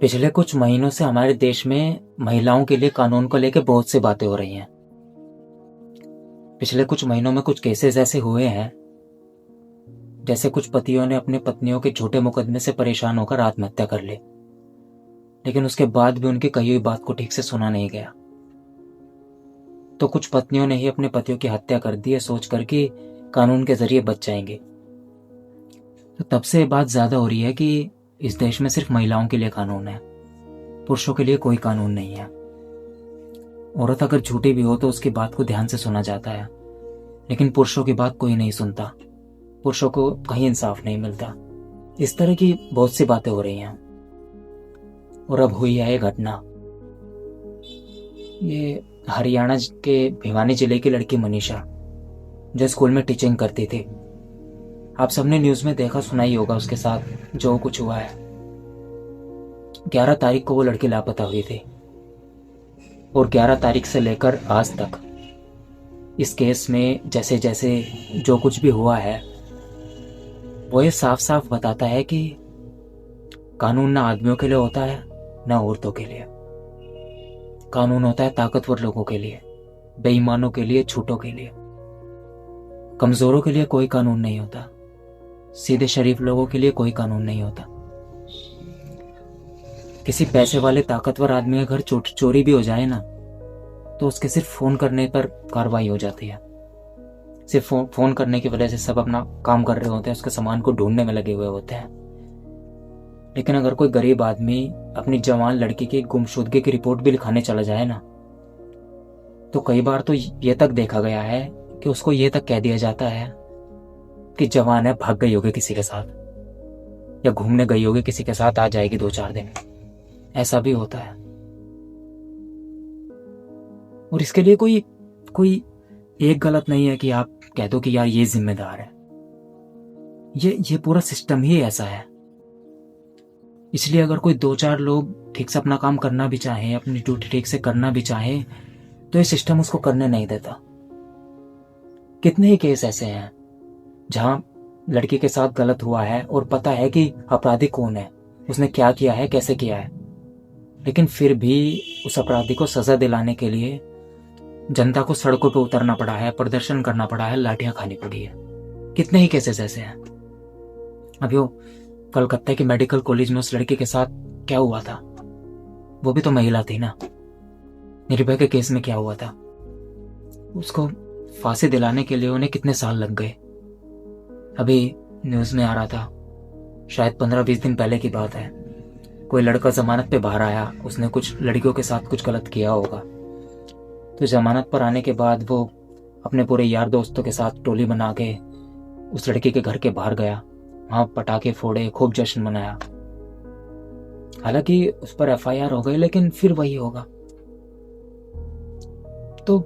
पिछले कुछ महीनों से हमारे देश में महिलाओं के लिए कानून को लेकर बहुत सी बातें हो रही हैं। पिछले कुछ महीनों में कुछ केसेस ऐसे हुए हैं, जैसे कुछ पतियों ने अपनी पत्नियों के झूठे मुकदमे से परेशान होकर आत्महत्या कर ली, लेकिन उसके बाद भी उनकी कही हुई बात को ठीक से सुना नहीं गया। तो कुछ पत्नियों ने ही अपने पतियों की हत्या कर दी है, सोचकर कि कानून के जरिए बच जाएंगे। तो तब से बात ज्यादा हो रही है कि इस देश में सिर्फ महिलाओं के लिए कानून है, पुरुषों के लिए कोई कानून नहीं है। औरत अगर झूठी भी हो तो उसकी बात को ध्यान से सुना जाता है, लेकिन पुरुषों की बात कोई नहीं सुनता। पुरुषों को कहीं इंसाफ नहीं मिलता। इस तरह की बहुत सी बातें हो रही हैं। और अब हुई है ये घटना। ये हरियाणा के भिवानी जिले की लड़की मनीषा, जो स्कूल में टीचिंग करती थी। आप सबने न्यूज में देखा सुना ही होगा उसके साथ जो कुछ हुआ है। 11 तारीख को वो लड़की लापता हुई थी, और 11 तारीख से लेकर आज तक इस केस में जैसे जैसे जो कुछ भी हुआ है, वो ये साफ साफ बताता है कि कानून ना आदमियों के लिए होता है ना औरतों के लिए। कानून होता है ताकतवर लोगों के लिए, बेईमानों के लिए, झूठों के लिए। कमजोरों के लिए कोई कानून नहीं होता। सीधे शरीफ लोगों के लिए कोई कानून नहीं होता। किसी पैसे वाले ताकतवर आदमी का घर चोरी भी हो जाए ना, तो उसके सिर्फ फोन करने पर कार्रवाई हो जाती है। सिर्फ फोन करने की वजह से सब अपना काम कर रहे होते हैं, उसके सामान को ढूंढने में लगे हुए होते हैं। लेकिन अगर कोई गरीब आदमी अपनी जवान लड़की की गुमशुदगी की रिपोर्ट भी लिखाने चला जाए ना, तो कई बार तो ये तक देखा गया है कि उसको ये तक कह दिया जाता है कि जवान है, भाग गई होगी किसी के साथ, या घूमने गई होगी किसी के साथ, आ जाएगी 2-4 दिन। ऐसा भी होता है। और इसके लिए कोई एक गलत नहीं है कि आप कह दो कि यार ये जिम्मेदार है। ये पूरा सिस्टम ही ऐसा है। इसलिए अगर कोई 2-4 लोग ठीक से अपना काम करना भी चाहे, अपनी ड्यूटी ठीक से करना भी चाहे, तो ये सिस्टम उसको करने नहीं देता। कितने ही केस ऐसे हैं जहां लड़की के साथ गलत हुआ है और पता है कि अपराधी कौन है, उसने क्या किया है, कैसे किया है, लेकिन फिर भी उस अपराधी को सजा दिलाने के लिए जनता को सड़कों पर उतरना पड़ा है, प्रदर्शन करना पड़ा है, लाठियां खानी पड़ी है। कितने ही केसेस ऐसे हैं। अभी वो कलकत्ता के मेडिकल कॉलेज में उस लड़की के साथ क्या हुआ था, वो भी तो महिला थी ना। निर्भया के केस में क्या हुआ था, उसको फांसी दिलाने के लिए उन्हें कितने साल लग गए। अभी न्यूज में आ रहा था, शायद 15-20 दिन पहले की बात है, कोई लड़का जमानत पे बाहर आया, उसने कुछ लड़कियों के साथ कुछ गलत किया होगा। तो जमानत पर आने के बाद वो अपने पूरे यार दोस्तों के साथ टोली बना के उस लड़की के घर के बाहर गया, वहां पटाखे फोड़े, खूब जश्न मनाया। हालांकि उस पर FIR हो गई, लेकिन फिर वही होगा। तो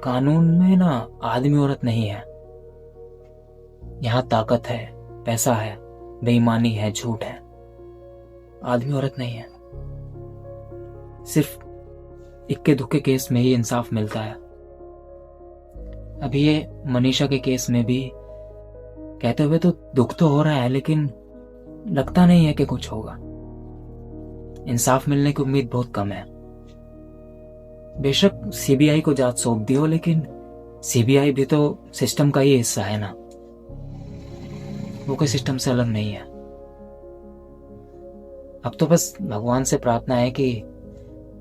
कानून में ना आदमी औरत नहीं है। यहां ताकत है, पैसा है, बेईमानी है, झूठ है। आदमी औरत नहीं है। सिर्फ इक्के दुक्के केस में ही इंसाफ मिलता है। अभी ये मनीषा के केस में भी कहते हुए तो दुख तो हो रहा है, लेकिन लगता नहीं है कि कुछ होगा। इंसाफ मिलने की उम्मीद बहुत कम है। बेशक CBI को जांच सौंप दी हो, लेकिन CBI भी तो सिस्टम का ही हिस्सा है ना, वो कोई सिस्टम से अलग नहीं है। अब तो बस भगवान से प्रार्थना है कि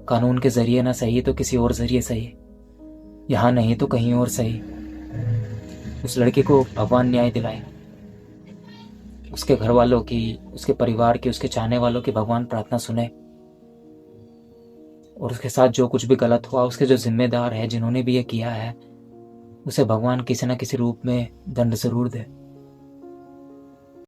कानून के जरिए ना सही तो किसी और जरिए सही, यहां नहीं तो कहीं और सही, उस लड़की को भगवान न्याय दिलाए। उसके घर वालों की, उसके परिवार की, उसके चाहने वालों की भगवान प्रार्थना सुने, और उसके साथ जो कुछ भी गलत हुआ, उसके जो जिम्मेदार है, जिन्होंने भी ये किया है, उसे भगवान किसी न किसी रूप में दंड जरूर दे।